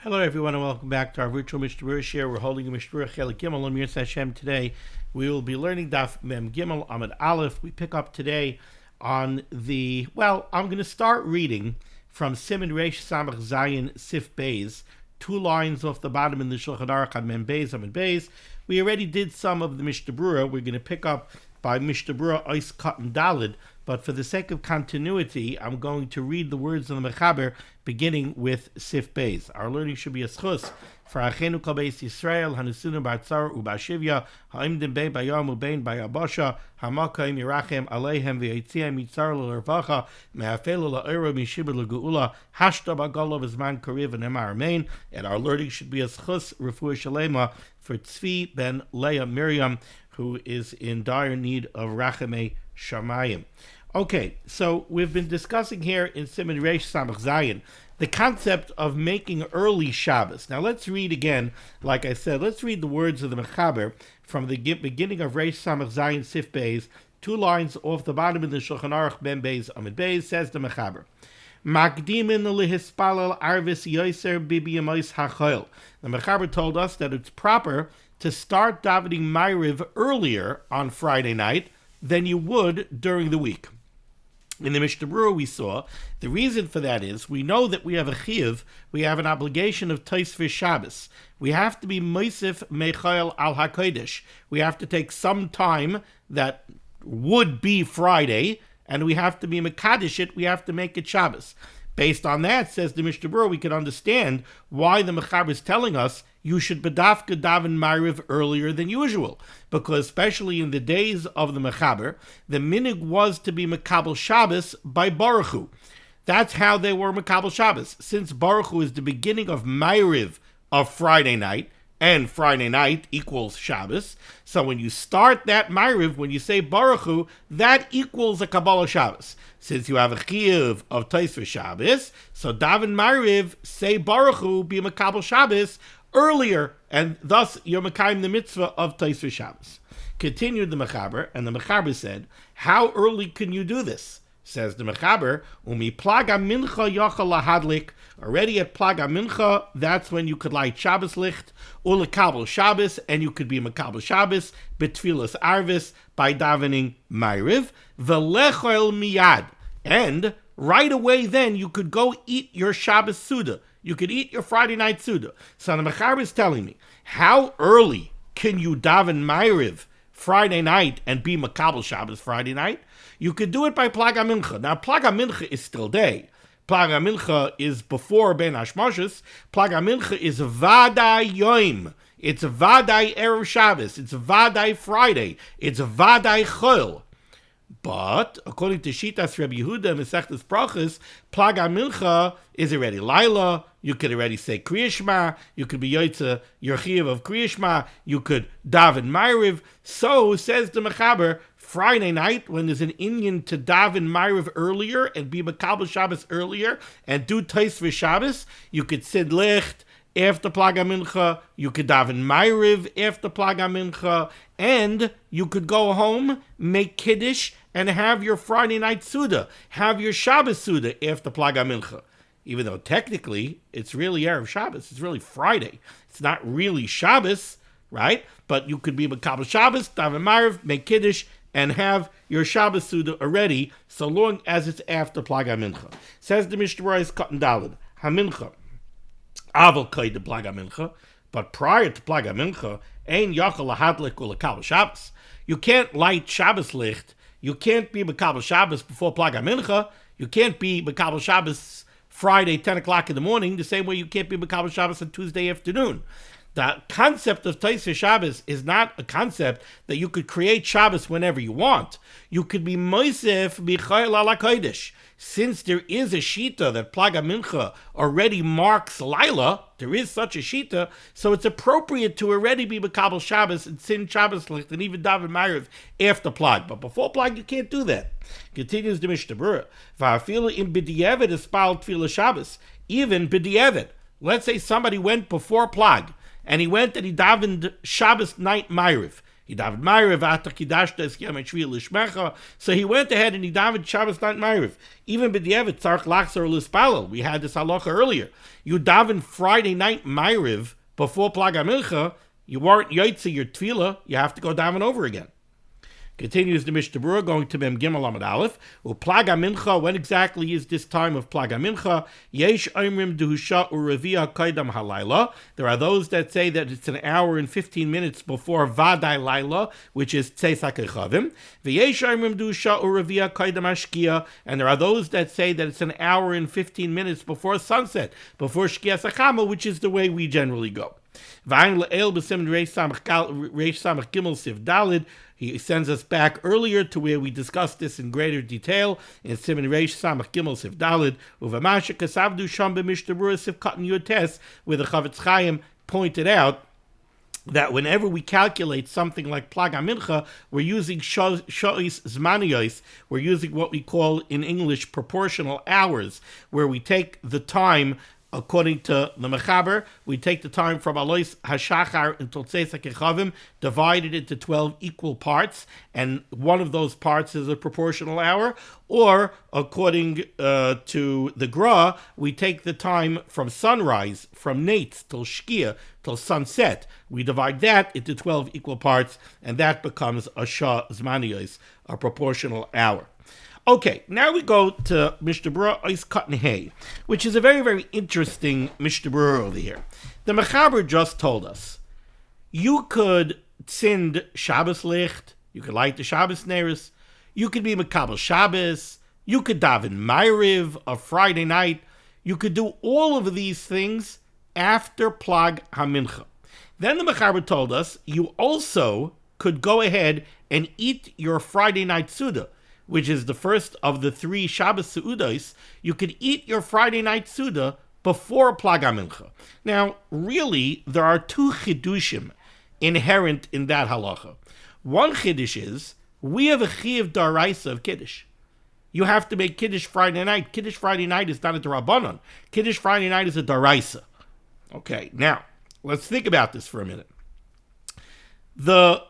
Hello, everyone, and welcome back to our virtual Mishnah Berurah share. We're holding a Mishnah Berurah Chelik Gimel on Mirz Hashem today. We will be learning Daf Mem Gimel Amud Aleph. We pick up today on I'm going to start reading from Siman Reish Samach Zayin Sif Beis, 2 lines off the bottom in the Shulchan Aruch on Mem Beis Amud Beis. We already did some of the Mishnah Berurah. We're going to pick up by Mishnah Berurah Ois Katan Dalid, but for the sake of continuity, I'm going to read the words of the Mechaber, beginning with Sif Beis. Our learning should be a schus for Achenu Kol Beis Yisrael, Hanusunu B'Atzar U'B'Ashivya, Ha'imdim Bein B'Yom U'Bein B'Yabasha, Ha'makayim Yirachem Aleihem V'Yitziam Yitzar L'Lervacha, Me'afelu L'Eiro Mishibur L'Geula, Hashta B'Golo V'Zman Kariv V'Nemar Amen. And our learning should be a schus Refuah Shalema for Tzvi ben Leah Miriam, who is in dire need of Rachamei Shamayim. Okay, so we've been discussing here in Siman Reish Samach Zayin the concept of making early Shabbos. Now let's read again, like I said, let's read the words of the Mechaber from the beginning of Reish Samach Zayin Sif Beis, 2 lines off the bottom of the Shulchan Aruch Mem Beis Amud Beis. Says the Mechaber, Makdimin lihispalel arvis yoser bibiyamos hachoil. The Mechaber told us that it's proper to start davening Ma'ariv earlier on Friday night than you would during the week. In the Mishnah Berurah we saw, the reason for that is, we know that we have a chiyuv, we have an obligation of Tosfos Shabbos. We have to be Moisef Mechayel al HaKodesh. We have to take some time that would be Friday, and we have to be Mekadesh it, we have to make it Shabbos. Based on that, says the Mishnah Berurah, we can understand why the Mechaber is telling us you should bedafka daven Ma'ariv earlier than usual, because especially in the days of the Mechaber, the minig was to be Mekabel Shabbos by Baruch Hu. That's how they were Mekabel Shabbos. Since Baruch Hu is the beginning of Ma'ariv of Friday night, and Friday night equals Shabbos, so when you start that Ma'ariv, when you say Baruch Hu, that equals a Kabbalah Shabbos. Since you have a chiyuv of Tosfos Shabbos, so daven Ma'ariv, say Baruch Hu, be Mekabel Shabbos earlier, and thus you're Mekayim the mitzvah of Tosfos Shabbos. Continued the Mechaber, and the Mechaber said, how early can you do this? Says the Mechaber, Umi plaga mincha yochel lahadlik. Already at plaga mincha, that's when you could light Shabbos licht, ulekabel Shabbos, and you could be Mekabel Shabbos, betfilas arvis, by davening Ma'ariv, velechol miyad. And right away then, you could go eat your Shabbos Suda. You could eat your Friday night Suda. So the Mechaber is telling me, how early can you daven Ma'ariv Friday night and be Mekabel Shabbos Friday night? You could do it by Plaga Mincha. Now, Plaga Mincha is still day. Plaga Mincha is before Ben Hashmoshes. Plaga Mincha is Vadai Yoim. It's Vadai Erev Shabbos. It's Vadai Friday. It's Vadai Chol. But according to Shitas Rabbi Yehuda Mesechtes Brachos, Plaga Mincha is already Laila. You could already say Kriya Shema. You could be Yotze your chiyuv of Kriya Shema. You could daven Ma'ariv. So says the Mechaber, Friday night, when there's an inyan to daven Ma'ariv earlier and be Mekabel Shabbos earlier and do Tosfos Shabbos, you could sid licht after Plaga Mincha, you could daven Ma'ariv after Plaga Mincha, and you could go home, make Kiddush, and have your Friday night Suda, have your Shabbos Suda after Plaga Mincha. Even though technically it's really Erev Shabbos, it's really Friday. It's not really Shabbos, right? But you could be Mekabel Shabbos, daven Ma'ariv, make Kiddush, and have your Shabbos Suda already, so long as it's after Plaga Mincha. Says the Mishnah Berurah is Katan Dalid, HaMincha, Aval Koyd Plaga Mincha, but prior to Plaga Mincha, Ein Yachal Lahadlik Ulekabel Shabbos. You can't light Shabbos licht, you can't be Mekabel Shabbos before Plaga Mincha, you can't be Mekabel Shabbos Friday, 10 o'clock in the morning, the same way you can't be Mekabel Shabbos on Tuesday afternoon. The concept of Tosfos Shabbos is not a concept that you could create Shabbos whenever you want. You could be Moisef Michayel ala Kodesh. Since there is a shita that Plaga Mincha already marks Laila, there is such a shita, so it's appropriate to already be Mekabel Shabbos and sin Shabbos licht and even daven Ma'ariv after Plag. But before Plag, you can't do that. Continues the Mishnah Berurah. Va'afilu im b'di'evet espal tefillah Shabbos. Even b'di'evet. Let's say somebody went before Plag, and he went and he davened Shabbos night Ma'ariv. He davened Ma'ariv, V'ata Kidashta Es Yom HaShvi L'Shmecha. So he went ahead and he davened Shabbos night Ma'ariv. Even b'diavad tzarich lachzor l'spalel. We had this halacha earlier. You daven Friday night Ma'ariv before Plag HaMincha, you weren't yotze your tefillah, you have to go daven over again. Continues the Mishnah Berurah, going to Mem Gimel Amud Aleph. Plag HaMincha, when exactly is this time of Plag HaMincha? Yesh Oimrim Duhusha Urevia Kaidam Halayla. There are those that say that it's an hour and 15 minutes before Vadai Laila, which is Tzeis HaKechavim. V'yesh Oimrim Duhusha Urevia Kaidam Hashkia. And there are those that say that it's an hour and 15 minutes before sunset, before Shkia Sachama, which is the way we generally go. He sends us back earlier to where we discussed this in greater detail in Siman Reish Samach Gimel Sif Dalid Uvamasha Kasavdu Sham b'Mishnah Berurah Sif Katan Yotes, where the Chavetz Chaim pointed out that whenever we calculate something like Plag HaMincha, we're using Sho'is Zmaniyos, we're using what we call in English proportional hours, where we take the time. According to the Mechaber, we take the time from Alois HaShachar until Tzeis HaKechavim, divided into 12 equal parts, and one of those parts is a proportional hour. Or, according to the Gra, we take the time from sunrise, from Nates till Shkia, till sunset. We divide that into 12 equal parts, and that becomes a Shah Zmaniyos, a proportional hour. Okay, now we go to Mishnah Berurah Ois Katan Hay, which is a very, very interesting Mishnah Berurah over here. The Mechaber just told us, you could tzend Shabbos Licht, you could light the Shabbos Neris, you could be Mekabel Shabbos, you could daven Ma'ariv of Friday night, you could do all of these things after Plag HaMincha. Then the Mechaber told us, you also could go ahead and eat your Friday night Suda, which is the first of the 3 Shabbos Seudos. You could eat your Friday night Suda before Plag HaMincha. Now, really, there are 2 chidushim inherent in that halacha. One chidush is, we have a chiyuv daraisa of Kiddush. You have to make Kiddush Friday night. Kiddush Friday night is not a darabanan. Kiddush Friday night is a daraisa. Okay, now, let's think about this for a minute. The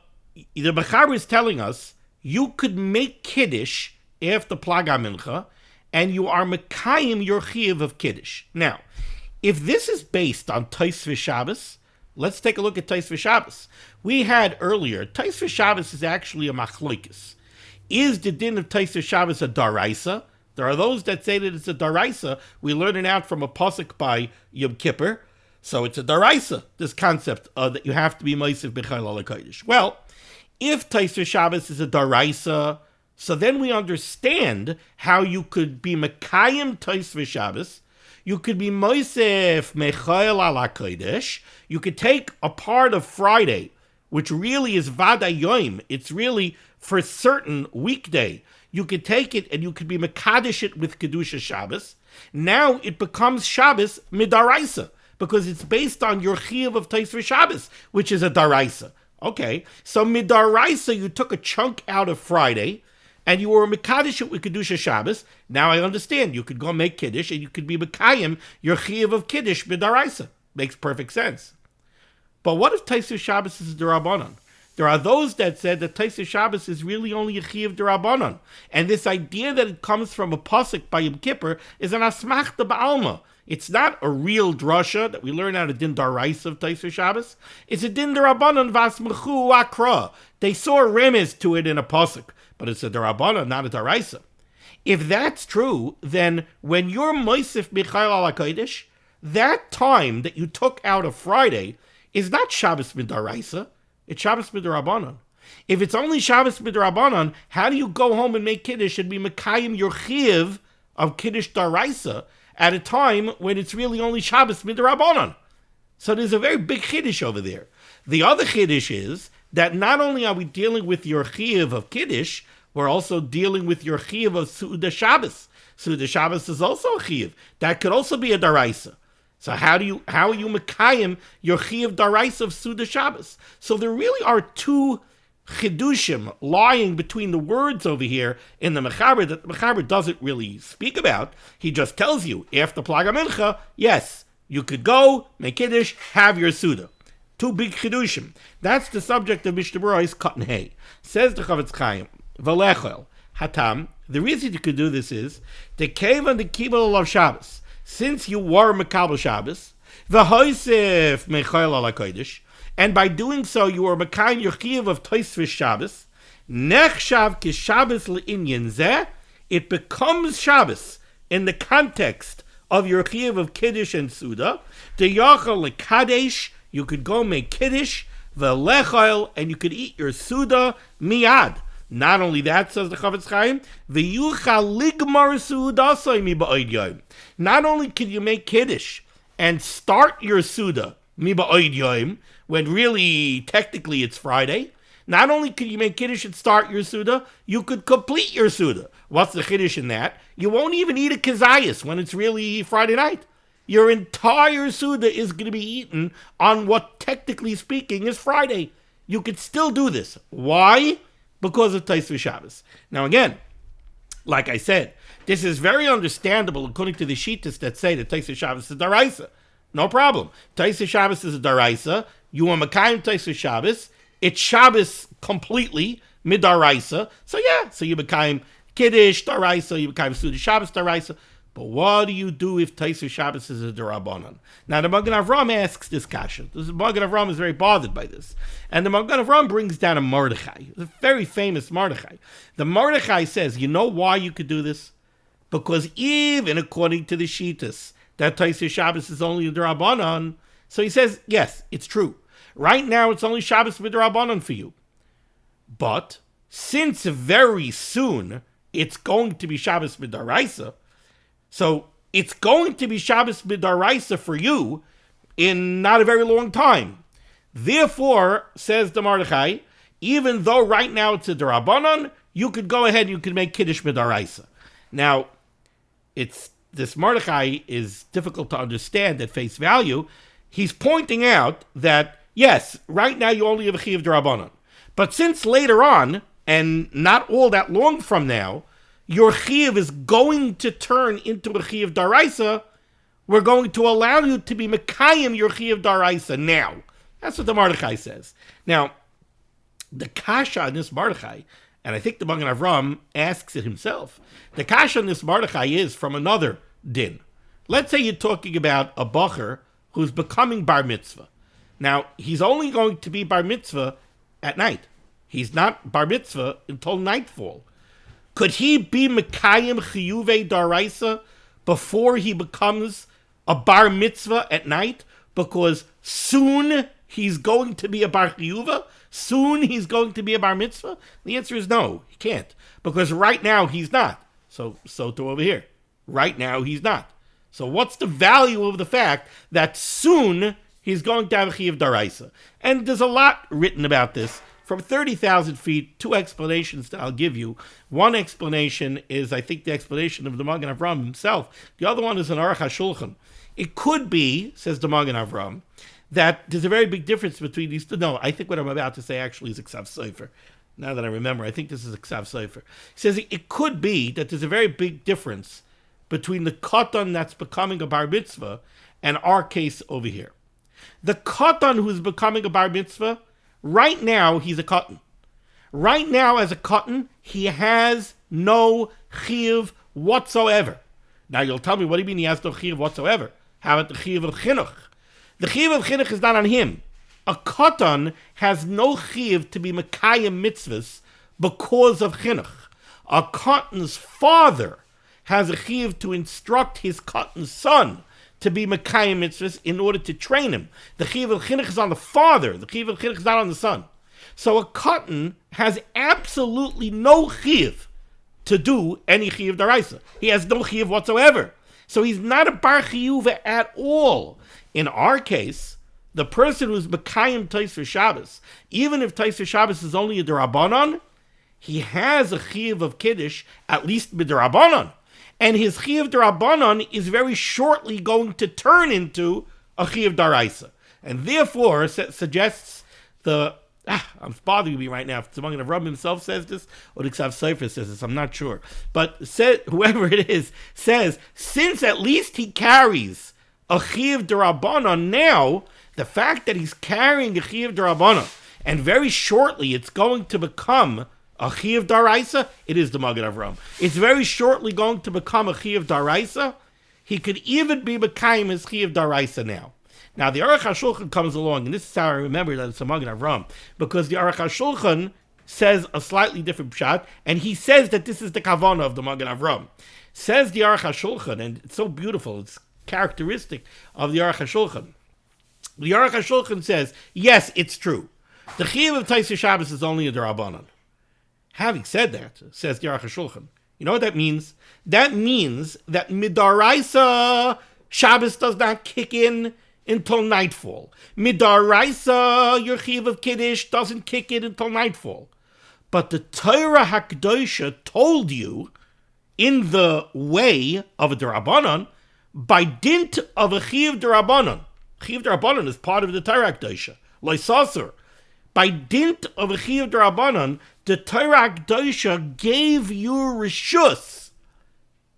Mechaber is telling us, you could make Kiddush after Plag HaMincha, and you are Mekayim your Chiyuv of Kiddush. Now, if this is based on Tais V'Shabbos, let's take a look at Tais V'Shabbos. We had earlier, Tais V'Shabbos is actually a machloikis. Is the din of Tais V'Shabbos a daraisa? There are those that say that it's a daraisa. We learn it out from a pasuk by Yom Kippur. So it's a daraisa, this concept that you have to be Meisiv B'Chayil Ala Kodesh. Well, if Tais V'Shabbos is a daraisa, so then we understand how you could be Mekayim Tais V'Shabbos, you could be Moisef Mechayil Ala Kodesh, you could take a part of Friday, which really is Vada Yoim, it's really for certain weekday, you could take it and you could be Mekadesh it with Kedusha Shabbos. Now it becomes Shabbos Midaraisa, because it's based on your Chiyuv of Tais V'Shabbos, which is a daraisa. Okay, so midaraisa, you took a chunk out of Friday, and you were mekadesh it with Kedusha Shabbos. Now I understand. You could go make Kiddush, and you could be mekayim your chiyuv of Kiddush midaraisa. Makes perfect sense. But what if Tais Shabbos is derabanan? There are those that said that Tais Shabbos is really only a chiyuv derabanan, and this idea that it comes from a pasuk by Yom Kippur is an asmachta ba'alma. It's not a real drasha that we learn out of din daraisa of Tais Shabbos. It's a din derabanan vasmechu akra. They saw a remez to it in a pasuk, but it's a derabanan, not a daraisa. If that's true, then when you're moisif Michael ala kodesh, that time that you took out of Friday is not Shabbos midaraisa. It's Shabbos midarabanan. If it's only Shabbos midarabanan, how do you go home and make Kiddush and be mekayim your chiyuv of Kiddush daraisa at a time when it's really only Shabbos midarabanan? So there's a very big Kiddush over there. The other Kiddush is that not only are we dealing with your chiyuv of Kiddush, we're also dealing with your chiyuv of Su'udah Shabbos. Su'udah Shabbos is also a chiyuv. That could also be a daraisa. So how are you mekayim your chiyuv daraisa of Su'udah Shabbos? So there really are two chidushim lying between the words over here in the Mechaber that the Mechaber doesn't really speak about. He just tells you, after Plag HaMincha, yes, you could go, make Kiddush, have your Suda. two big chidushim. That's the subject of Mishnah Berurah Cotton Hay. Says the Chavetz Chaim, V'lechol, Hatam, the reason you could do this is, the cave on the Kibbutz of Shabbos, since you were Mekabel Shabbos, V'hoisef Mechayel ala Kodesh, and by doing so you were Mekayim your Chiyuv of Tosfos Shabbos, Nechshav ki Shabbos le'inyan zeh, it becomes Shabbos in the context of your Chiyuv of Kiddush and Suda, the Yachal le'kadesh, you could go make Kiddush, V'lechayel, and you could eat your Suda miyad. Not only that, says the Chavetz Chaim, v'yuchal ligmar suudasai mi ba'od yom. Not only can you make Kiddush and start your Suda mi ba'od yom, when really, technically, it's Friday. Not only can you make Kiddush and start your Suda, you could complete your Suda. What's the Kiddush in that? You won't even eat a kazayas when it's really Friday night. Your entire Suda is going to be eaten on what, technically speaking, is Friday. You could still do this. Why? Because of Tosfos Shabbos. Now again, like I said, this is very understandable according to the Shittas that say that Tosfos Shabbos is Daraisa. No problem. Tosfos Shabbos is a Daraisa. You are Mekayim Tosfos Shabbos. It's Shabbos completely, Midaraisa. So yeah, so you Mekayim Kiddush Daraisa, you Mekayim Suda Shabbos Daraisa. But what do you do if Tosfos Shabbos is a Darabanan? Now the Magen Avram asks this kasha. The Magen Avram is very bothered by this. And the Magen Avram brings down a Mordechai, a very famous Mordechai. The Mordechai says, you know why you could do this? Because even according to the Shittas, that Tosfos Shabbos is only a Darabanan. So he says, yes, it's true. Right now it's only Shabbos Darabanan for you. But since very soon it's going to be Shabbos Daraisa, so it's going to be Shabbos Midaraisa for you in not a very long time. Therefore, says the Mordechai, even though right now it's a Darabanan, you could go ahead and you could make Kiddush Midaraisa. Now, this Mordechai is difficult to understand at face value. He's pointing out that, yes, right now you only have a Chiyuv Darabanan. But since later on, and not all that long from now, your Chiyuv is going to turn into a Chiyuv Daraisa, we're going to allow you to be Mekayim your Chiyuv Daraisa now. That's what the Mordechai says. Now, the Kasha on this Mordechai, and I think the Magen Avram asks it himself, the Kasha on this Mordechai is from another din. Let's say you're talking about a Bacher who's becoming Bar Mitzvah. Now, he's only going to be Bar Mitzvah at night. He's not Bar Mitzvah until nightfall. Could he be Mekayim Chiyuvei Daraisa before he becomes a Bar Mitzvah at night? Because soon he's going to be a Bar Chiyuva? Soon he's going to be a Bar Mitzvah? The answer is no, he can't. Because right now he's not. So to over here. Right now he's not. So what's the value of the fact that soon he's going to have a Chiyuv Daraisa? And there's a lot written about this. From 30,000 feet, two explanations that I'll give you. One explanation is, I think, the explanation of the Magen Avram himself. The other one is an Aruch HaShulchan. It could be, says the Magen Avram, that there's a very big difference between these two. No, I think what I'm about to say actually is a Ksav Sofer. Now that I remember, I think this is a Ksav Sofer. He says it could be that there's a very big difference between the Katan that's becoming a Bar Mitzvah and our case over here. The Katan who's becoming a Bar Mitzvah, right now, he's a Katan. Right now, as a Katan, he has no Chiyuv whatsoever. Now, you'll tell me, what do you mean he has no Chiyuv whatsoever? How about the Chiyuv of Chinuch? The Chiyuv of Chinuch is not on him. A Katan has no Chiyuv to be Mekayim mitzvahs because of Chinuch. A Katan's father has a Chiyuv to instruct his Katan's son to be Mekayim mitzvahs in order to train him. The Chiyuv of Chinuch is on the father. The Chiyuv of Chinuch is not on the son. So a Katan has absolutely no Chiyuv to do any Chiyuv Daraisa. He has no Chiyuv whatsoever. So he's not a Bar Chiyuva at all. In our case, the person who's Mekayim Tosfos Shabbos, even if Tosfos Shabbos is only a Darabanan, he has a Chiyuv of Kiddush, at least B'Darabanan. And his Chiyuv Darabanan is very shortly going to turn into a Chiyuv Daraisa. And therefore, suggests the... I'm bothering me right now. If the Magen Avram himself says this, or the Ksav Sofer says this, I'm not sure. But whoever it is says, since at least he carries a Chiyuv Darabanan now, The fact that he's carrying a chiyuv d'Rabbanan, and very shortly it's going to become a chiyuv d'Oraisa, it is the Magen Avraham. It's very shortly going to become a chiyuv d'Oraisa. He could even be Mekayim his chiyuv d'Oraisa now. Now the Aruch HaShulchan comes along, and this is how I remember that it's a Magen Avraham, because the Aruch HaShulchan says a slightly different pshat, and he says that this is the kavanah of the Magen Avraham. Says the Aruch HaShulchan, and it's so beautiful, it's characteristic of the Aruch HaShulchan. The Aruch HaShulchan says, yes, it's true. The chiyuv of Taisei Shabbos is only a d'Rabbanan. Having said that, says the Aruch HaShulchan, you know what that means? That means that midaraisa Shabbos does not kick in until nightfall. Midaraisa, your chiyuv of Kiddush doesn't kick in until nightfall. But the Torah HaKadosha told you, in the way of a d'Rabbanan, by dint of a chiyuv d'Rabbanan. Chiyuv d'Rabbanan is part of the Torah HaKadosha. Loisasur. By dint of a chiyuv d'Rabbanan, the Torah HaKadosha gave you reshus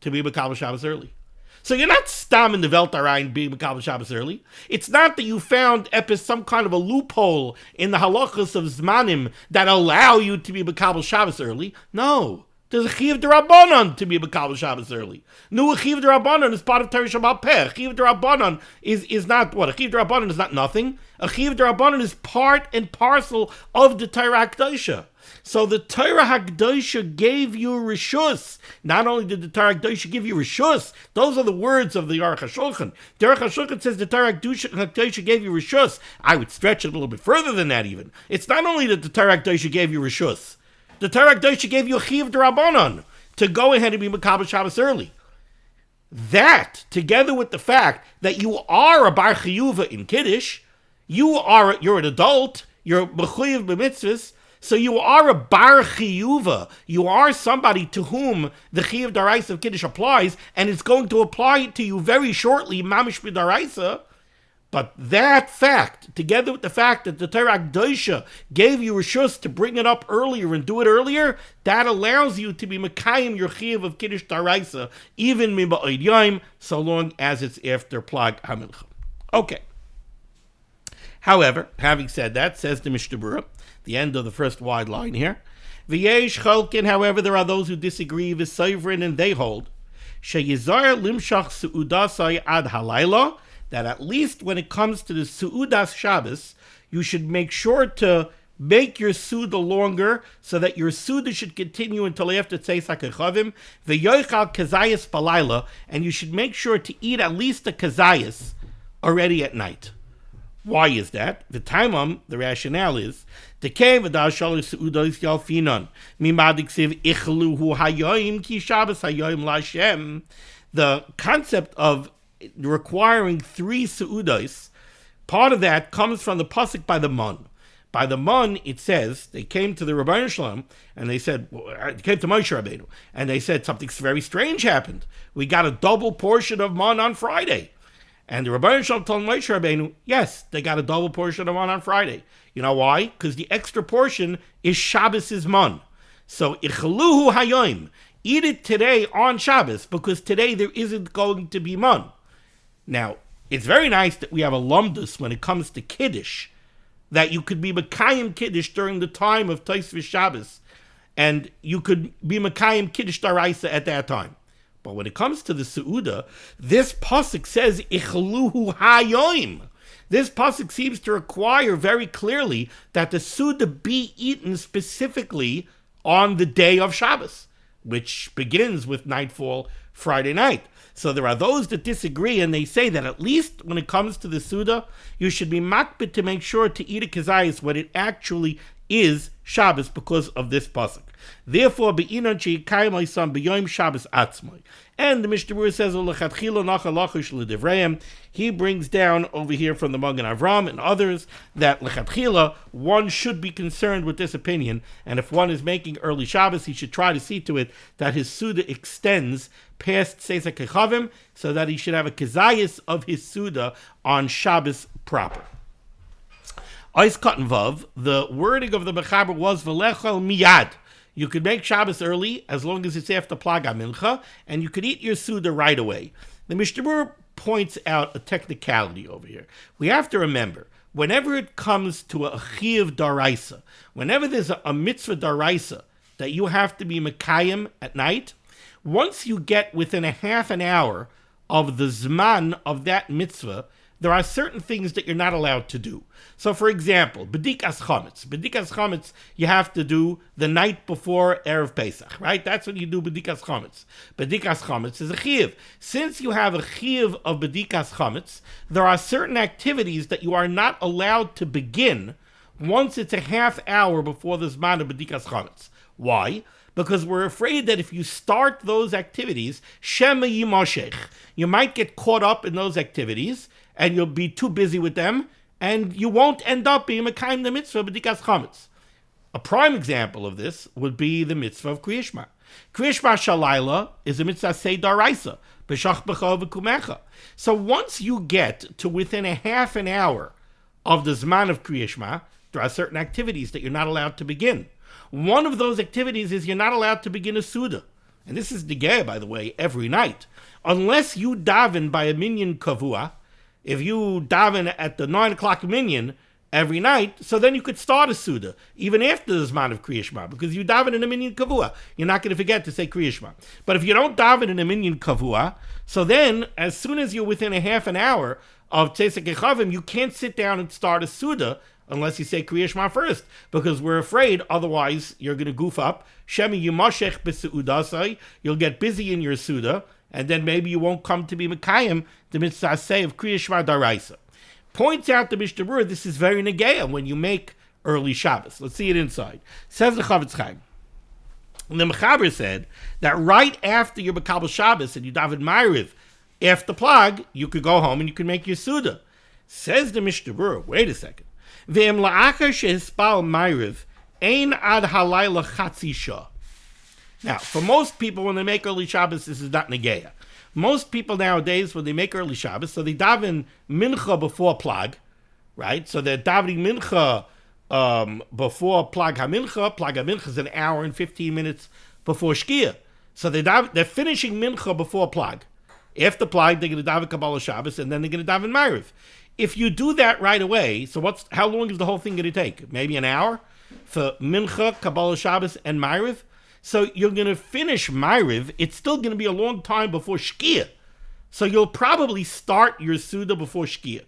to be Mekabel Shabbos early. So you're not stam in the Welt Arayin being Mekabel Shabbos early. It's not that you found some kind of a loophole in the halachas of Zmanim that allow you to be Mekabel Shabbos early. No. There's a chiyuv d'Rabbanan to be Mekabel Shabbos early. No, a chiyuv d'Rabbanan is part of Torah Shabbat Peh. A chiyuv d'Rabbanan is not what? A chiyuv d'Rabbanan is not nothing. A chiyuv d'Rabbanan is part and parcel of the Torah HaKadosha. So the Torah HaKadosha gave you reshus. Not only did the Torah HaKadosha give you reshus, those are the words of the Aruch HaShulchan. The Aruch HaShulchan says the Torah HaKadosha gave you reshus. I would stretch it a little bit further than that even. It's not only that the Torah HaKadosha gave you reshus. The Torah HaKadosha gave you a chiyuv d'Rabbanan to go ahead and be Mekabel Shabbos early. That, together with the fact that you are a bar chiyuva in Kiddush, you're an adult, you're mechuyev b'mitzvahs, so you are a bar chiyuva. You are somebody to whom the chiyuv d'Oraisa of Kiddush applies, and it's going to apply to you very shortly, mamish b'Oraisa. But that fact, together with the fact that the Torah HaKadosha gave you reshus to bring it up earlier and do it earlier, that allows you to be mekayim your chiyuv of Kiddush d'Oraisa, even miba'od yom, so long as it's after Plag HaMincha. Okay. However, having said that, says the Mishnah Berurah, the end of the first wide line here, V'yesh cholkin, however, there are those who disagree, v'sovereign, and they hold, sheyizar limshach su'udasai ad halayla, that at least when it comes to the Su'udas Shabbos, you should make sure to make your Suda longer so that your Suda should continue until after Tzeis HaKechavim, v'yoichal kazayas balayla, and you should make sure to eat at least a kazayas already at night. Why is that? The taimam, the rationale is, the concept of requiring 3 seudos, part of that comes from the pasuk by the Mun. By the Mun, it says, they came to the Rabbeinu Shalom, and they said, they came to Moshe Rabbeinu, and they said, something very strange happened. We got a double portion of Mun on Friday. And the Rabbeinu Shalom told Moshe Rabbeinu, yes, they got a double portion of Mun on Friday. You know why? Because the extra portion is Shabbos' Mun. So, ichluhu hayoim, eat it today on Shabbos, because today there isn't going to be Mun. Now, it's very nice that we have a lumdus when it comes to Kiddush, that you could be Mekayim Kiddush during the time of Tosfos Shabbos, and you could be Mekayim Kiddush D'Oraisa at that time. But when it comes to the Seuda, this pasuk says, Ichluhu hayoim. This pasuk seems to require very clearly that the Seuda be eaten specifically on the day of Shabbos, which begins with nightfall Friday night. So there are those that disagree, and they say that at least when it comes to the Suda, you should be makbid to make sure to eat a kazayas when it actually is Shabbos because of this pasuk. Therefore, be'inon she'yikayim oisam b'yom Shabbos atzmai. And the Mishnah Berurah says, "L'chatchila nachalachish l'divrayim." He brings down over here from the Magen Avraham and others that l'chatchila one should be concerned with this opinion, and if one is making early Shabbos, he should try to see to it that his Suda extends past Tzeis HaKechavim, so that he should have a kazayas of his Suda on Shabbos proper. Ois Katan Vav, the wording of the Mechaber was v'lechel miyad. You could make Shabbos early as long as it's after Plag HaMincha, and you could eat your Suda right away. The Mishnah Berurah points out a technicality over here. We have to remember, whenever it comes to a chiyuv daraisa, whenever there's a mitzvah daraisa that you have to be mekayim at night, once you get within a half an hour of the zman of that mitzvah, there are certain things that you're not allowed to do. So, for example, bedikas chametz. Bedikas chametz you have to do the night before Erev Pesach, right? That's when you do bedikas chametz. Bedikas chametz is a chiyuv. Since you have a chiyuv of bedikas chametz, there are certain activities that you are not allowed to begin once it's a half hour before the zman of bedikas chametz. Why? Because we're afraid that if you start those activities, shema yimoshech, you might get caught up in those activities, and you'll be too busy with them, and you won't end up being mekayim the mitzvah b'dikas chametz. A prime example of this would be the mitzvah of Kriya Shema. Kriya Shema shalayla is a mitzvah sei daraisa, b'shach b'cha v'kumecha. So once you get to within a half an hour of the zman of Kriya Shema, there are certain activities that you're not allowed to begin. One of those activities is you're not allowed to begin a Suda. And this is Negeh, by the way, every night. Unless you daven by a minyan kavua, if you daven at the 9 o'clock minyan every night, so then you could start a Suda, even after the Zman of Kriya Shema, because you daven in a minyan kavua. You're not going to forget to say Kriya Shema. But if you don't daven in a minyan kavua, so then, as soon as you're within a half an hour of Tzesek Echavim, you can't sit down and start a Suda unless you say Kriya Shema first, because we're afraid otherwise you're going to goof up. Shemi yimoshech b'seudasai, you'll get busy in your Suda, and then maybe you won't come to be Mekayim, the mitzvah say of Kriya Shema daraisa. Points out the Mishnah Berurah, this is very negeya when you make early Shabbos. Let's see it inside. Says the Chavetz Chaim. And the Mechaber said that right after your Mekabel Shabbos and you daven Ma'ariv, after Plag, you could go home and you could make your Suda. Says the Mishnah Berurah, wait a second. V'em la'achar shehispal Ma'ariv, ein ad halayla chatzi shah. Now, for most people, when they make early Shabbos, this is not negeya. Most people nowadays, when they make early Shabbos, so they daven mincha before Plag, right? So they're davening mincha before Plag HaMincha. Plag HaMincha is an hour and 15 minutes before Shkia. So they're finishing mincha before Plag. After Plag, they're going to daven Kabbalah Shabbos, and then they're going to daven Ma'ariv. If you do that right away, so how long is the whole thing going to take? Maybe an hour for mincha, Kabbalah Shabbos, and Ma'ariv? So you're going to finish Ma'ariv. It's still going to be a long time before Shkia. So you'll probably start your Suda before Shkia.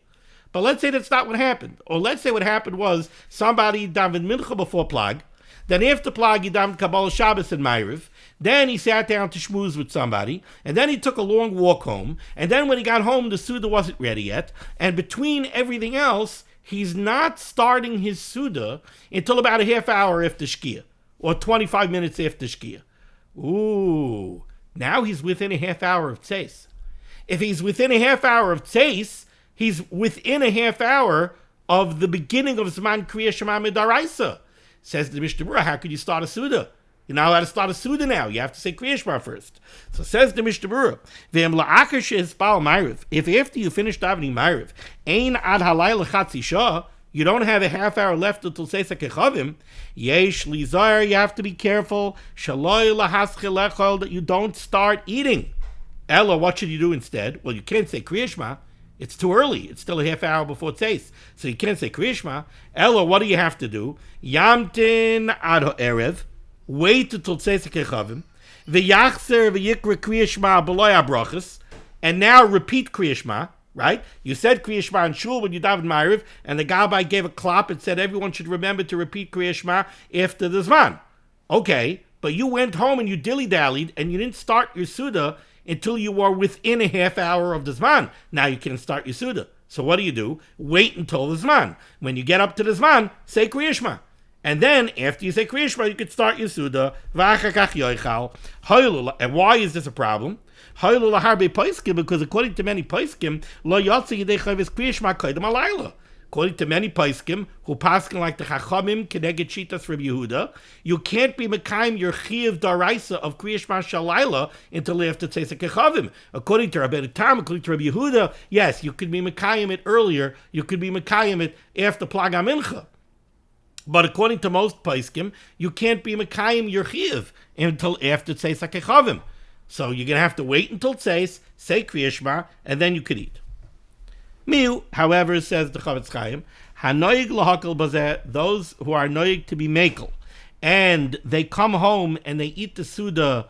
But let's say that's not what happened. Or let's say what happened was somebody davened Mincha before Plag. Then after Plag, he davened Kabbalah Shabbos and Ma'ariv. Then he sat down to schmooze with somebody. And then he took a long walk home. And then when he got home, the Suda wasn't ready yet. And between everything else, he's not starting his Suda until about a half hour after Shkia. Or 25 minutes after Shkia. Ooh, now he's within a half hour of Tzeis. If he's within a half hour of Tzeis, he's within a half hour of the beginning of Zman Kriya Shema Midaraisa. Says the Mishnah Berurah, how could you start a Suda? You're not allowed to start a Suda now. You have to say Kriya Shema first. So says the Mishnah Berurah, V'em la'achar shehispal Ma'ariv, if after you finish davening Ma'ariv, ein ad halayla chatzi shah, you don't have a half hour left until Tzesek Echavim, yesh lizar, you have to be careful, shaloi lahaschil echol, that you don't start eating. Ella, what should you do instead? Well, you can't say Kriya Shema. It's too early. It's still a half hour before Tzeis. So you can't say Kriya Shema. Ella, what do you have to do? Yamtin ad ha'erev, wait until Tzesek Echavim, v'yachzer v'yikra Kriya Shema b'loy ha'brachas, and now repeat Kriya Shema. Right? You said Kriya Shema in Shul when you davened Ma'ariv, and the Gabbai gave a klop and said everyone should remember to repeat Kriya Shema after the Zman. Okay, but you went home and you dilly-dallied, and you didn't start your Suda until you were within a half hour of the Zman. Now you can start your Suda. So what do? Wait until the Zman. When you get up to the Zman, say Kriya Shema. And then, after you say Kriya Shema, you can start your Suda. And why is this a problem? Because according to many Paiskim, according to many Paiskim, who paskin like the Chachamim, Keneged Shitas Rabbi Yehuda, you can't be Mekayim your Chiyuv Daraisa of Kriya Shema Shalayla until after Tzesek Echavim. According to Rabbi Tam, according to Rabbi Yehuda, yes, you could be Mekayim it earlier, you could be Mekayim it after Plag HaMincha. But according to most Paiskim, you can't be Mekayim your Chiyuv until after Tzesek Echavim. So you're going to have to wait until Tzeis, say Kriya Shema, and then you could eat. Miu, however, says the Chavetz Chaim, Hanoig lahakal bazeh, those who are noig to be makel, and they come home and they eat the Suda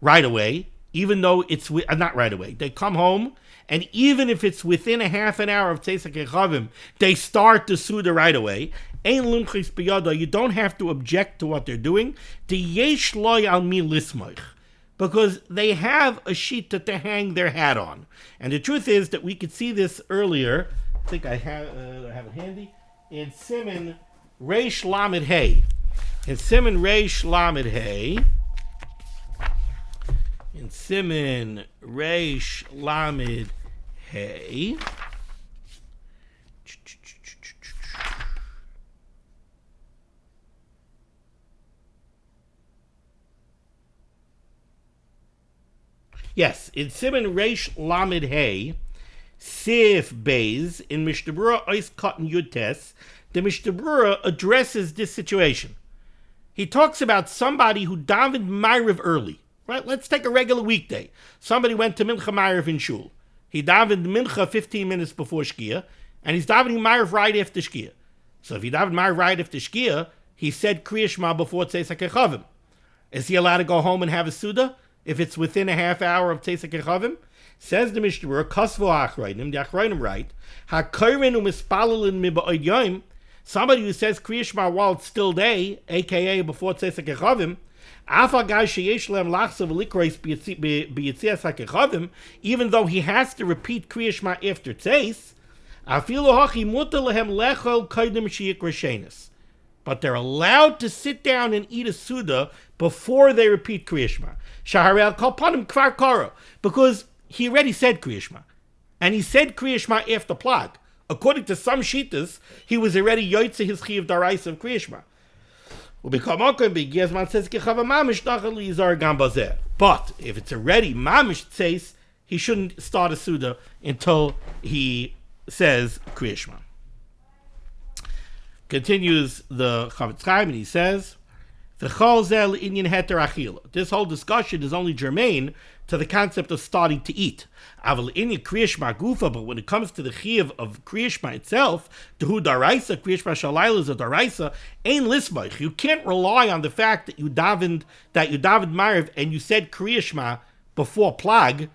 right away, even though it's not right away. They come home, and even if it's within a half an hour of Tzeis HaKechavim, they start the Suda right away. Ein lumchis biyada, you don't have to object to what they're doing. The yesh loy al mi lismoich, because they have a sheet that they hang their hat on. And the truth is that we could see this earlier. I think I have it handy. In Siman Reish Lamed Hey. In Siman Reish Lamed Hey. In Siman Reish Lamed Hey. Yes, in Siman Reish Lamed Hey, Sif Beis, in Mishnah Berurah Ois Cotton Yutes, the Mishnah Berurah addresses this situation. He talks about somebody who davened Ma'ariv early. Right? Let's take a regular weekday. Somebody went to Mincha Ma'ariv in Shul. He davened Mincha 15 minutes before Shkia, and he's davening Ma'ariv right after Shkia. So if he davened Ma'ariv right after Shkia, he said Kriya Shema before Tzeis HaKechavim. Is he allowed to go home and have a Suda if it's within a half hour of Tzeis HaKechavim? Says the Mishnah Berurah, Kasvo Achreinim, the Achreinim write, HaKorin u'mispalelin miba'od yom, somebody who says Kriya Shema while it's still day, aka before Tzeis HaKechavim, even though he has to repeat Kriya Shema after Tzeis, but they're allowed to sit down and eat a Suda before they repeat Kriya Shema. Because he already said Kriya Shema. And he said Kriya Shema after Plag. According to some Shitas, he was already Yoitze his Chiv Daraisa of Kriya Shema. But if it's already Mamish Tzeis, he shouldn't start a Suda until he says Kriya Shema. Continues the Chavetz Chaim, and he says, this whole discussion is only germane to the concept of starting to eat. But when it comes to the chiyuv of Kriya Shema itself, Kriya Shema is a daraisa, ein lismoich. You can't rely on the fact that you davened Ma'ariv and you said Kriya Shema before Plag.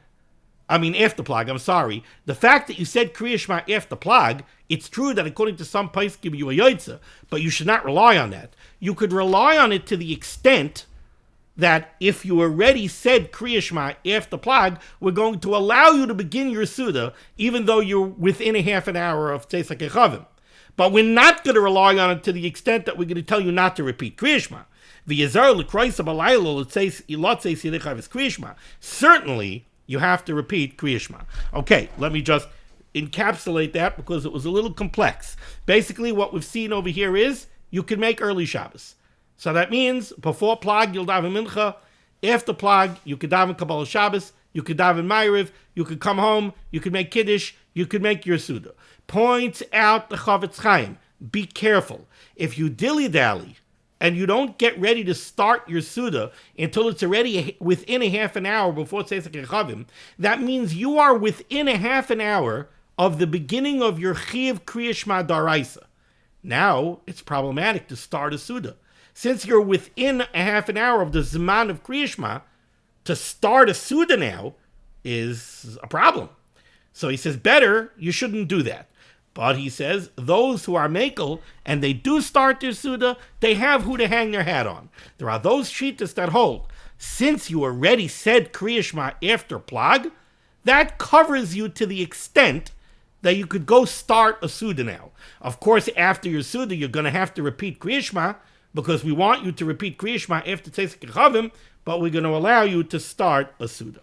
After Plag, I'm sorry. The fact that you said Kriya Shema after Plag, it's true that according to some poskim you a yoitza, but you should not rely on that. You could rely on it to the extent that if you already said Kriya Shema after Plag, we're going to allow you to begin your Suda, even though you're within a half an hour of Tzeis HaKechavim. But we're not going to rely on it to the extent that we're going to tell you not to repeat Kriya Shema. Certainly, you have to repeat Kriya Shema. Okay, let me just encapsulate that because it was a little complex. Basically, what we've seen over here is you can make early Shabbos. So that means before Plag, you'll daven Mincha. After Plag, you could daven Kabbalah Shabbos. You could daven Ma'ariv. You could come home. You could make Kiddush. You could make your Suda. Points out the Chavetz Chaim. Be careful. If you dilly-dally and you don't get ready to start your Suda until it's already within a half an hour before Tzeis HaKechavim, that means you are within a half an hour of the beginning of your Chiv Kriya Shema Daraisa. Now, it's problematic to start a Suda. Since you're within a half an hour of the Siman of Kriya Shema, to start a Suda now is a problem. So he says, better, you shouldn't do that. But he says, those who are Mekel, and they do start their Suda, they have who to hang their hat on. There are those Shitas that hold, since you already said Kriya Shema after Plag, that covers you to the extent that you could go start a Suda now. Of course, after your Suda, you're going to have to repeat Kriya Shema, because we want you to repeat Kriya Shema after Tzeis HaKechavim, but we're going to allow you to start a Suda.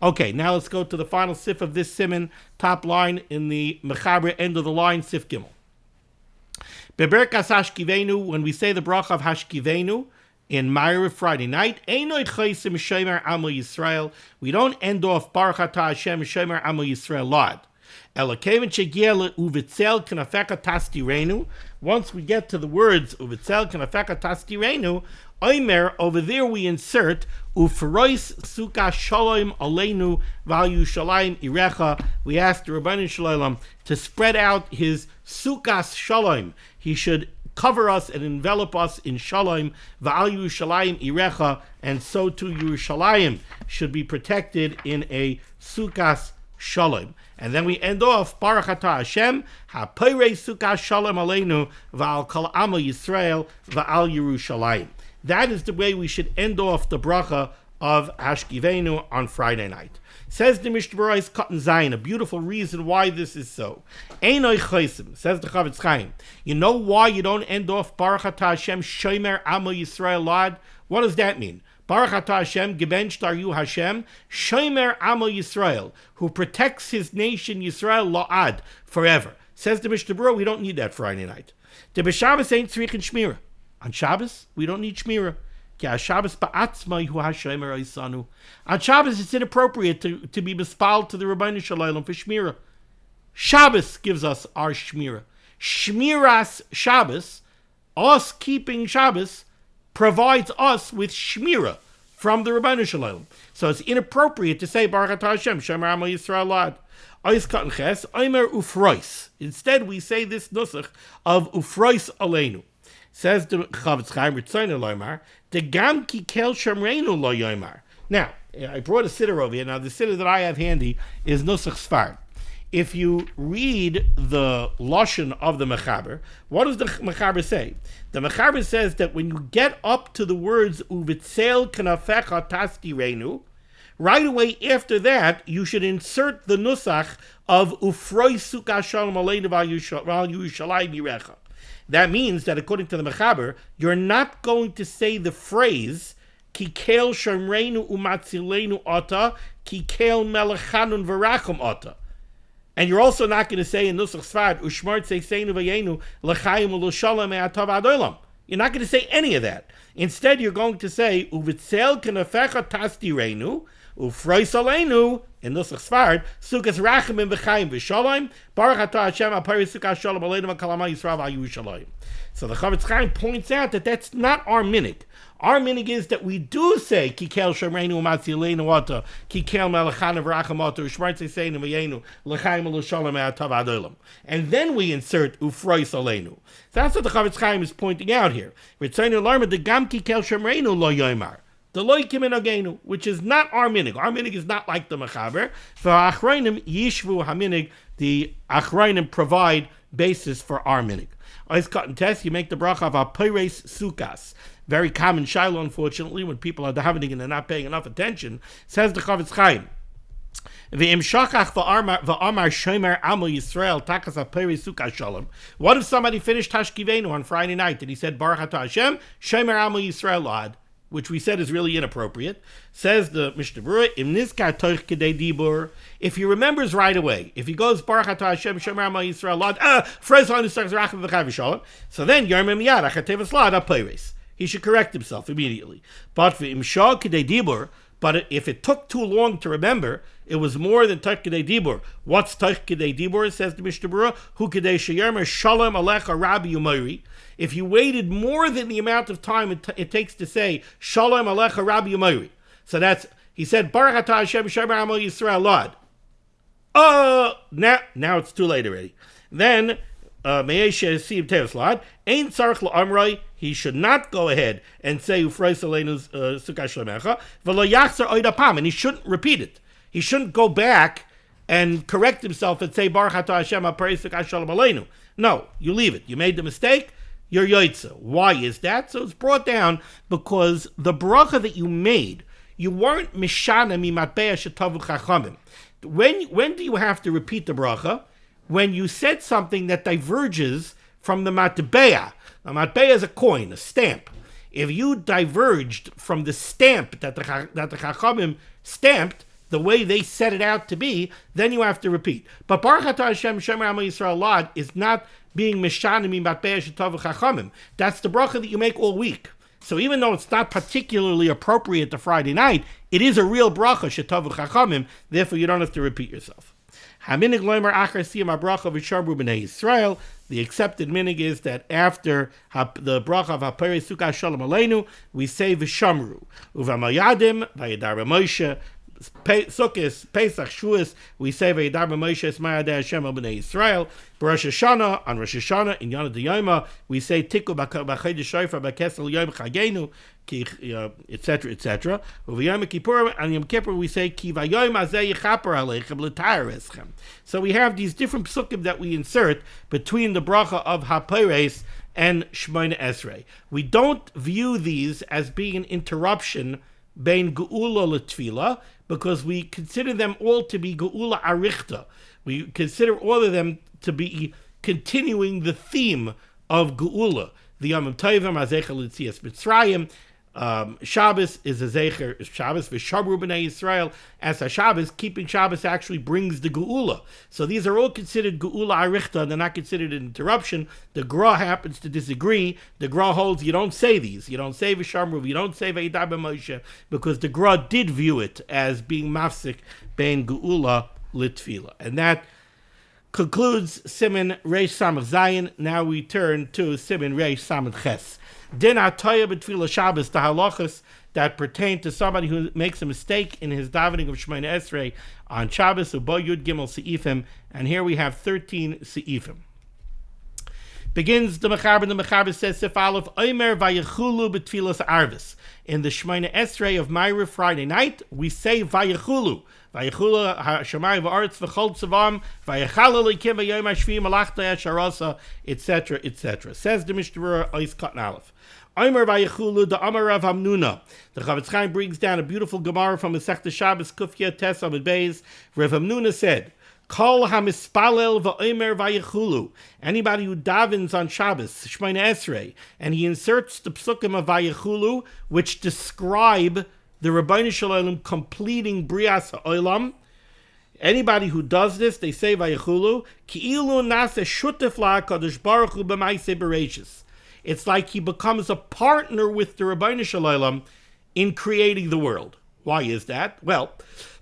Okay, now let's go to the final sif of this siman, top line in the Mechaber end of the line, sif Gimel. Beberkas Hashkivenu, when we say the bracha of Hashkivenu in Ma'ariv Friday night, Einoi Chaysim Shomer Amo Yisrael, we don't end off Baruch Atah Hashem Shomer Amo Yisrael Lad. Once we get to the words uvitzel kanafeka tastirenu, Omer, over there we insert Ufrois Sukkah Shalom Aleinu Val Yushalayim Irecha. We ask the Rabbanan Shalom to spread out his Sukkah Shalom. He should cover us and envelop us in Shalom Val Yushalayim Irecha, and so too Yerushalayim should be protected in a Sukkah Shalom. And then we end off Baruch Atah Hashem HaPorei Sukkah Shalom Aleinu Val Kol Amo Yisrael Val Yerushalayim. That is the way we should end off the bracha of Hashkivenu on Friday night. Says the Mishnah Berurah Cotton Zion, a beautiful reason why this is so. Einoi Chaisim, says the Chavetz Chaim. You know why you don't end off Baruch Atah Hashem Shomer Amo Yisrael Lad? What does that mean? Baruch Atah Hashem, Geben Shtar Yu Hashem, Shomer Amo Yisrael, who protects his nation Yisrael La'ad, forever. Says the Mishnah Berurah, we don't need that Friday night. The B'Shabbos ain't Tzrichin Shmira. On Shabbos, we don't need Shmira. On Shabbos, it's inappropriate to be mispal to the Rabbanan Shalom for Shmira. Shabbos gives us our Shmira. Shmiras Shabbos, us keeping Shabbos, provides us with Shmira from the Rabbanan Shalom. So it's inappropriate to say Baruch Atah Hashem, Shomer Amo Yisrael Lad. Instead, we say this nusach of Ufrois Aleinu. Says the Chavetz Chaim, Ritzoyne Loymar, the Gam Ki Kel Shomreinu Lo Yoymar. Now, I brought a siddur over here. Now, the siddur that I have handy is Nusach Sfard. If you read the Lashon of the Mechaber, what does the Mechaber say? The Mechaber says that when you get up to the words Uvitzel Kanafecha Tastirenu, right away after that, you should insert the Nusach of Ufroi Sukkah Shalom Aleinu Val Yushalayim Yirecha. That means that according to the Mechaber, you're not going to say the phrase Ki Kel Shomreinu Umatzilenu Ata, Ki Kel Melechanun Varachum Ata. And you're also not going to say in Nusach Sfard, Ushmart Seisenu Vayenu L'chaim U'L'Shalom Me'atav Ad Olam. You're not going to say any of that. Instead, you're going to say Uvitzel Kanafecha Tastirenu Ufrois Aleinu in Nusach Sfard Sukas Rachamim V'Chaim V'Shalom Baruch Atah Hashem HaPorei Sukkah Shalom Aleinu V'Kol Amo Yisrael V'Al Yerushalayim. So the Chavetz Chaim points out that that's not our minig. Our minig is that we do say Kikel Shomreinu Umatzilenu Ata, Kikel Melechana V'Racham Ata, Ushmart Seisenu V'Yenu L'Chaim U'L'Shalom Me'atav Ad Olam. And then we insert Ufrois Aleinu. So that's what the Chavetz Chaim is pointing out here. Ritzoyne Loymar the Gam Kikel Shomreinu Lo Yoymar. The loikim in agenu, which is not our minig. Our minig is not like the Mechaber. For achrayim yishvu haminig, the achrayim provide basis for our minig. Ice cut and test, you make the bracha of HaPorei Sukkahs. Very common shiloh, unfortunately, when people are davening and they're not paying enough attention. Says the Chavetz Chaim. V'im shachach v'amar shomer amo Yisrael takas HaPorei Sukkah Shalom. What if somebody finished Hashkivenu on Friday night and he said Baruch Atah Hashem, shomer amo Yisrael Lad, which we said is really inappropriate. Says the Mishnah Berurah, Im nizkar toich kedei dibur, if he remembers right away, if he goes Baruch Atah Hashem Shomer Amo Yisrael Lad, Frez HaNusach Zerachim V'Chai V'Shalom, so then Yarmem Yad Achatevas Lad HaPoires. He should correct himself immediately. But v'im shah kedei dibur, but if it took too long to remember, it was more than Toich Kedei Dibur. What's Toich Kedei Dibur, says the Mishnah Berurah? Hu Kedei Sheyarmer Shalom Alecha Rabbi Umayri. If you waited more than the amount of time it takes to say Shalom Alecha Rabbi Umayri. So that's, he said, Baruch Atah Hashem Shomer Amo Yisrael Lad. Now it's too late already. Then, Me'eshe Sim Teos Lad, Ein Tzarech L'Amroi, he should not go ahead and say Ufrois Aleinu's Sukkah Shlomecha, V'lo Yachzor Oid Apam, and he shouldn't repeat it. He shouldn't go back and correct himself and say Baruch Atah Hashem HaPorei Sukkah Shalom Aleinu. No, you leave it. You made the mistake, you're yoitza. Why is that? So it's brought down because the bracha that you made, you weren't mishana mimatbeya shetavu chachamim. When do you have to repeat the bracha? When you said something that diverges from the matbeya. A matbeya is a coin, a stamp. If you diverged from the stamp that the chachamim stamped, the way they set it out to be, then you have to repeat. But Baruch Atah Hashem Shomer Amo Yisrael Lad is not being mishanim matbeya shetavu chachamim. That's the bracha that you make all week. So even though it's not particularly appropriate to Friday night, it is a real bracha shetavu chachamim. Therefore, you don't have to repeat yourself. Haminig loimer achar siyam habracha v'shamru b'nei Yisrael. The accepted minig is that after the bracha of HaPorah Sukkah Shalom Aleinu, we say v'shamru. Uvamayadim v'yadar Moshe. Sukkot, Pesach, Shavuos, we say v'yadar Moshe esma yadei Hashem al b'nei Yisrael. Rosh Hashanah, on Rosh Hashanah, in Yonah D'Yoma, we say Tiku b'chodesh shofar b'kesel yom chagenu, etc., etc. V'yom Kippur, and Yom Kippur, we say Ki v'yom hazeh yichaper aleichem l'tayar eschem. So we have these different psukim that we insert between the bracha of HaPorah and Shmoneh Esrei. We don't view these as being an interruption bein geula l'tfila, because we consider them all to be geula arichta. We consider all of them to be continuing the theme of geula. The Yom Tovim hazecher l'tzias Mitzrayim. Shabbos is a zecher, Shabbos v'shamru b'nei Yisrael. As a Shabbos, keeping Shabbos actually brings the geula. So these are all considered geula arichta. They're not considered an interruption. The Gra happens to disagree. The Gra holds you don't say these. You don't say v'shamru. You don't say v'yidar b'Moshe, because the Gra did view it as being mafsik bein geula l'tfila. And that concludes Siman Reish Samach Zayin. Now we turn to Siman Reish Samach Ches. Din HaTorah b'tefillah Shabbos, the halachas that pertain to somebody who makes a mistake in his davening of Shmoneh Esrei on Shabbos, Ubo Yud Gimel Seifim, and here we have 13 Seifim. Begins the Mechaber says, Sif Aleph, Omer vayechulu b'tefillas Arvis. In the Shmoneh Esrei of Ma'ariv Friday night, we say vayechulu. Vayechulu hashamayim v'aretz v'chol tzavam, vayechal elikim v'yom hashvi malachta yasharasa, etc., etc. Says the Mishnah Berurah, Ois Katan Aleph. Omer vayechulu the Amar Rav Hamnuna. The Chavetz Chaim brings down a beautiful Gemara from Masechta Shabbos Kufya Tes Amud Beis. Rav Hamnuna said, Kol hamispalel va'omer vayechulu. Anybody who davens on Shabbos, Shmoneh Esrei, and he inserts the psukim of vayechulu, which describe the Rabbeinu Shalom completing Brias HaOlam. Anybody who does this, they say vayechulu, ki'ilu nase shutef la'akadosh baruch hu b'maaseh bereishis. It's like he becomes a partner with the Rabbeinu Shalom in creating the world. Why is that? Well,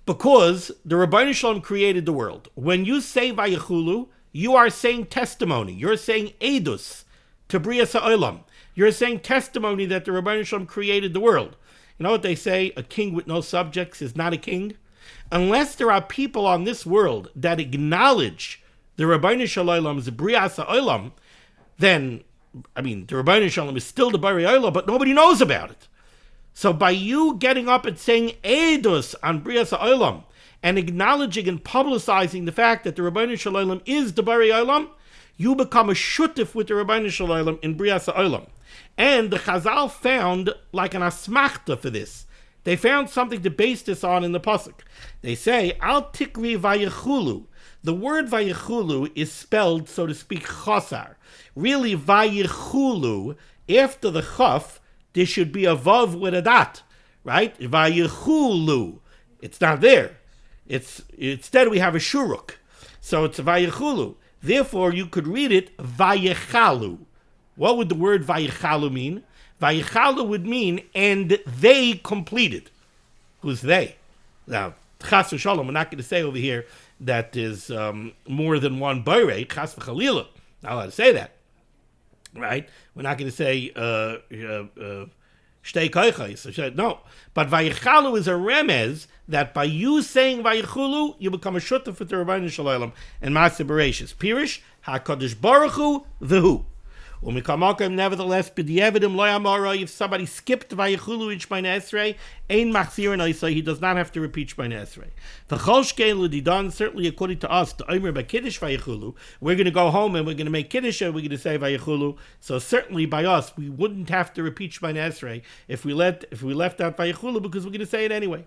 because the Rabbeinu Shalom created the world. When you say vayechulu, you are saying testimony. You're saying edus to Brias HaOlam. You're saying testimony that the Rabbeinu Shalom created the world. You know what they say? A king with no subjects is not a king. Unless there are people on this world that acknowledge the Rabbeinu Shalom's Brias HaOlam, then, the Rabbeinu Shalom is still the Bari Olam, but nobody knows about it. So by you getting up and saying edus on Brias HaOlam and acknowledging and publicizing the fact that the Rabbeinu Shalom is the Bari Olam, you become a shutif with the Rabbeinu Shalom in Brias HaOlam. And the Chazal found like an asmachta for this. They found something to base this on in the pasuk. They say, Al tikri vayechulu. The word vayechulu is spelled, so to speak, chosar. Really, vayechulu, after the chaf, there should be a vav with a dot, right? Vayechulu. It's not there. Instead we have a shuruk. So it's vayechulu. Therefore, you could read it vayechalu. What would the word vayechalu mean? Vayechalu would mean, and they completed. Who's they? Now, chas v'shalom, we're not going to say over here that there's more than one borei, chas v'chalila. Not allowed to say that. Right? We're not going to say shtei koichos. No. But vayechalu is a remez that by you saying vayechulu, you become a shutaf with the Rabbeinu Shalom and Maaseh Bereishis. Pirish, HaKadosh Baruch Hu, v'hu. Nevertheless, if somebody skipped vayechulu in Shmoneh Esrei, ein machzirin oisai, he does not have to repeat Shmoneh Esrei. The cholshkein l'didan, certainly according to us, the omer b'kiddush vayechulu, we're going to go home and we're going to make kiddush and we're going to say vayechulu. So certainly by us, we wouldn't have to repeat Shmoneh Esrei if we left out vayechulu, because we're going to say it anyway.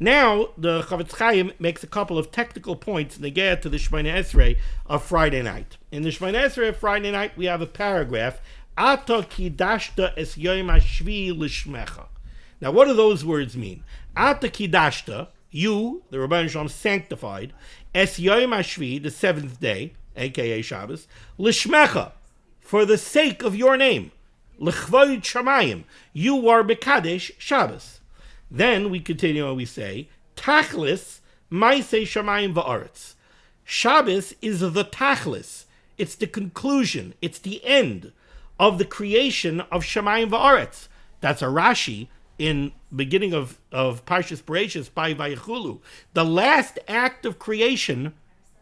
Now, the Chavetz Chaim makes a couple of technical points in the Gea to the Shmoneh Esrei of Friday night. In the Shmoneh Esrei of Friday night, we have a paragraph, Ata kidashta es yom hashvi lishmecha. Now, what do those words mean? Ata kidashta, you, the Rabbeinu Shalom, sanctified, es yom hashvi, the seventh day, aka Shabbos, lishmecha, for the sake of your name. L'chvoid shamayim, you are Bekadesh Shabbos. Then we continue and we say, Tachlis, Maisei Shamayim Va'aretz. Shabbos is the tachlis. It's the conclusion. It's the end of the creation of Shemayim Va'aretz. That's a Rashi in beginning of Parshas Bereshis by Vayechulu. The last act of creation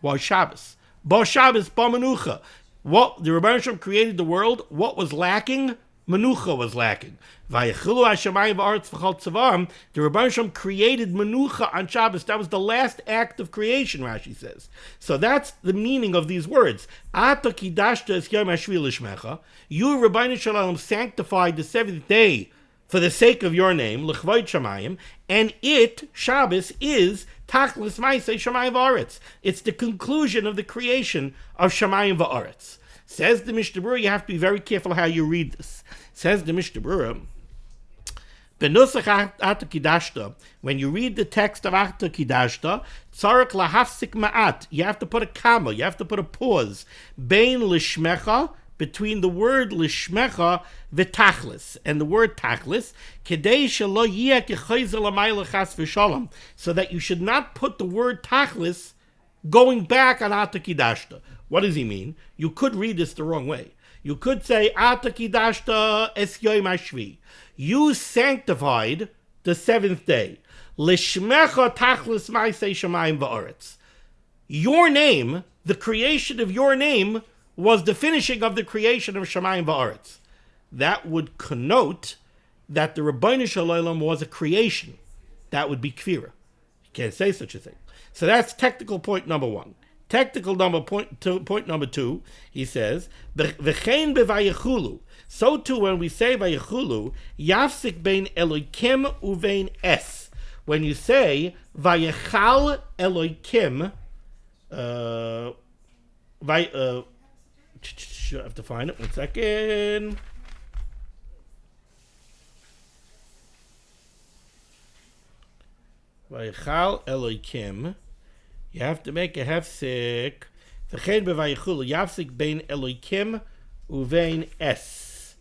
was Shabbos. Ba Shabbos, ba Menucha. What the Rebbeinu Shalom created the world. What was lacking? Menucha was lacking. Vayechulu Hashemayim Va'aretz v'chol tzavam. The Rebbeinu Shalom created Menucha on Shabbos. That was the last act of creation, Rashi says. So that's the meaning of these words. Ata kidashta es yom hashvi lishmecha. You, Rebbeinu Shalom, sanctified the seventh day for the sake of your name, l'chvod Shemayim, and it, Shabbos, is tachlis ma'aseh Shemayim Va'aretz. It's the conclusion of the creation of Shemayim Va'aretz. Says the Mishnah Berurah, you have to be very careful how you read this. Says the Mishnah Berurah, Benusach Ata Kidashta, when you read the text of Ata Kidashta, tzarek lahafsik ma'at, you have to put a comma, you have to put a pause, bein lishmecha, between the word lishmecha v'tachlis and the word tachlis, kedei shelo yeh kechayzer l'mayla chas v'shalom, so that you should not put the word tachlis going back on Ata Kidashta. What does he mean? You could read this the wrong way. You could say Ata Kidashta es yom hashvi. You sanctified the seventh day. Lishmecha tachlis ma'aseh Shemayim Va'aretz. Your name, the creation of your name, was the finishing of the creation of Shemayim Va'aretz. That would connote that the Rebbeinu Shalom was a creation. That would be kfira. You can't say such a thing. So that's technical point number one. Technical point number two, he says, V'chein b'vayechulu. So too when we say vayechulu, yafsik bein Elokim uvein es. When you say vayechal Elokim, I have to find it. 1 second. Vayechal Elokim. You have to make a hefsik. V'chein b'vayechulu yafsik bein Elokim uvein es.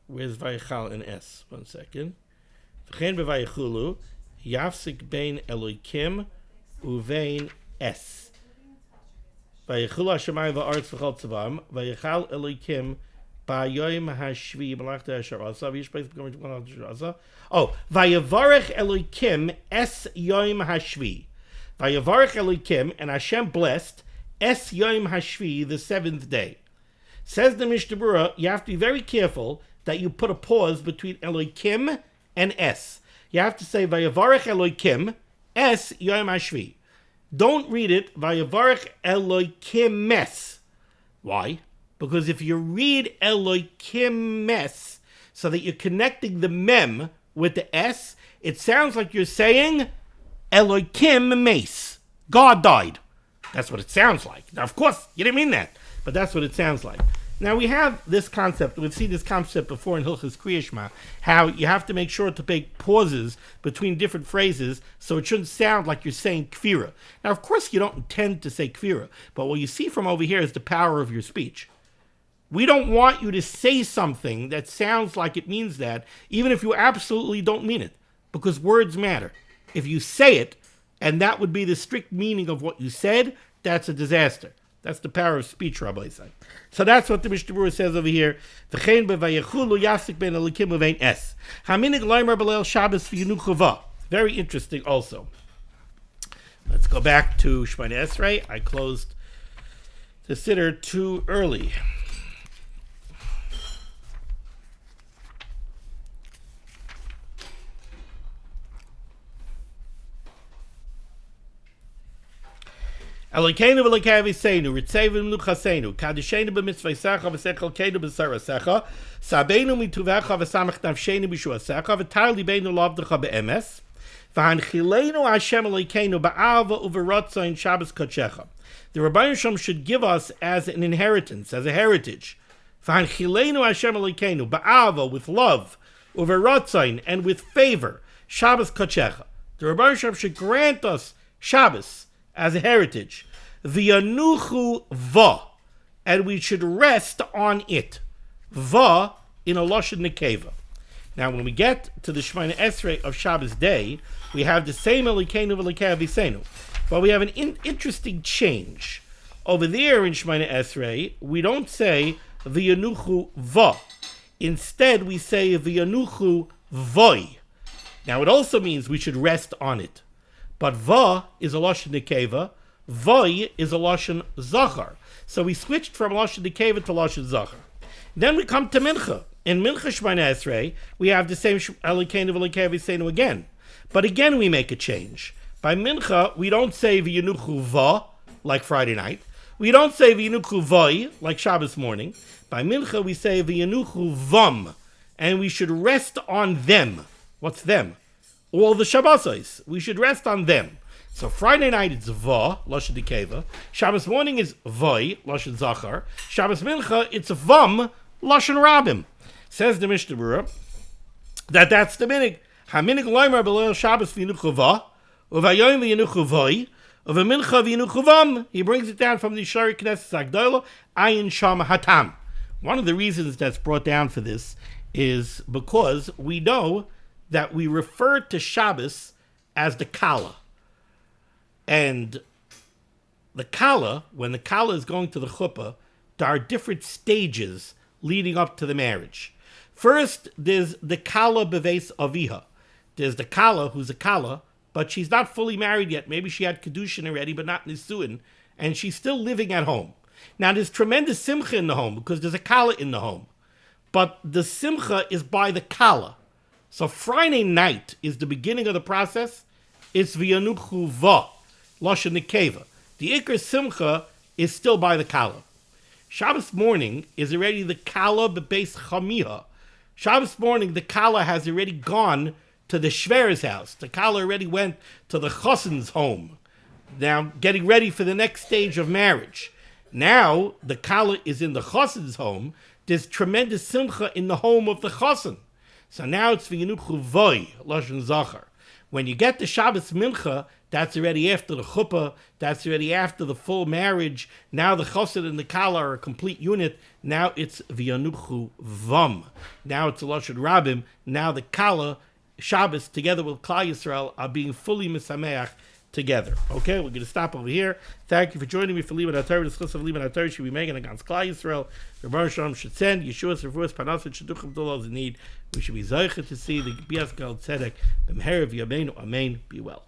Where's vayechal in es? 1 second. V'chein b'vayechulu yafsik bein Elokim uvein es. Vayechulu Hashemayim Va'aretz v'chol tzavam. Vayechal Elokim ba'yoyim hashvi b'lachta hasharasa. Oh, vayavarech Elokim es yoyim hashvi. Vayavarech Elokim, and Hashem blessed es yoyim hashvi, the seventh day. Says the Mishnah Berurah, you have to be very careful that you put a pause between Elokim and es. You have to say vayavarech Elokim es yoyim hashvi. Don't read it vayavarech Elokim mes. Why? Because if you read Elokim mes, so that you're connecting the mem with the s, it sounds like you're saying Elokim mes. God died. That's what it sounds like. Now, of course, you didn't mean that, but that's what it sounds like. Now, we have this concept. We've seen this concept before in Hilchos Kriya Shema, how you have to make sure to make pauses between different phrases so it shouldn't sound like you're saying kfira. Now, of course, you don't intend to say kfira, but what you see from over here is the power of your speech. We don't want you to say something that sounds like it means that, even if you absolutely don't mean it, because words matter. If you say it, and that would be the strict meaning of what you said, that's a disaster. That's the power of speech, Rabbi say. So that's what the Mishnah Berurah says over here. V'chein b'vayechulu yafsik ben Elokim uvein es. Haminig loimer b'leil Shabbos v'yinu chava. Very interesting also. Let's go back to Shemona Esrei. I closed the siddur too early. Elokeinu v'Elokei Aviseinu, Ritzevim Luchaseinu, Kadishenu b'mitzvaysecha v'sechelkeinu b'sarasecha, Sabeinu mituvecha v'samech nafsheinu b'shuasecha, v'tar libeinu lavdecha be'emes, v'hanchileinu Hashem Elokeinu ba'ava u'v'rotzayin Shabbos kodshecha. The Rebbeinu Shalom should give us as an inheritance, as a heritage. V'hanchileinu Hashem Elokeinu ba'ava, with love, u'v'rotzayin, and with favor, Shabbos kodshecha. The Rebbeinu Shalom should grant us Shabbos as a heritage, v'yanuchu va, and we should rest on it. Va in a lashon nekeva. Now, when we get to the Shemona Esrei of Shabbos day, we have the same Elokeinu v'Elokei Aviseinu, but we have an interesting change. Over there in Shemona Esrei, we don't say v'yanuchu va. Instead, we say v'yanuchu voi. Now, it also means we should rest on it. But va is a lashon nekeva, voi is a lashon zachar. So we switched from lashon nekeva to lashon zachar. Then we come to mincha. In mincha Shemona Esrei, we have the same Elokeinu v'Elokei Aviseinu again. But again, we make a change. By mincha, we don't say v'yanuchu va, like Friday night. We don't say v'yanuchu voi, like Shabbos morning. By mincha, we say v'yanuchu vam, and we should rest on them. What's them? All the Shabbosos. We should rest on them. So Friday night it's va, lashon nekeva. Shabbos morning is voi, lashon zachar. Shabbos mincha it's vam, lashon rabim. Says the Mishnah Berurah that's the minig. Haminig loimer below Shabbos v'yanuchu va, uvayom v'yanuchu voi, uvamincha v'yanuchu vam. He brings it down from the Shari Knesset Agdola, ayin sham hatam. One of the reasons that's brought down for this is because we know that we refer to Shabbos as the Kala. And the Kala, when the Kala is going to the chuppah, there are different stages leading up to the marriage. First, there's the Kala beves aviha. There's the Kala who's a Kala, but she's not fully married yet. Maybe she had Kedushin already, but not Nisuin, and she's still living at home. Now, there's tremendous simcha in the home because there's a Kala in the home. But the simcha is by the Kala. So Friday night is the beginning of the process. It's v'yanuchu va, lashon nekeva. The ikar simcha is still by the Kala. Shabbos morning is already the Kala bebeis chamiha. Shabbos morning, the Kala has already gone to the Shver's house. The Kala already went to the Chassan's home. Now, getting ready for the next stage of marriage. Now, the Kala is in the Chassan's home. There's tremendous simcha in the home of the Chassan. So now it's v'yanuchu voi, lashon zachar. When you get the Shabbos mincha, that's already after the chuppah, that's already after the full marriage. Now the chassid and the kala are a complete unit. Now it's v'yanuchu vam. Now it's a lashon rabim. Now the kala, Shabbos, together with Klal Yisrael, are being fully misameach together. Okay, we're going to stop over here. Thank you for joining me for limud HaTorah. Discuss of limud HaTorah should be making against Klal Yisrael. Rebbeinu Shalom should send Yeshua's reverse panas and shidduchim to those in need. We should be zeicher to see the bias gal tzedek b'meherav yameinu. Amen. Be well.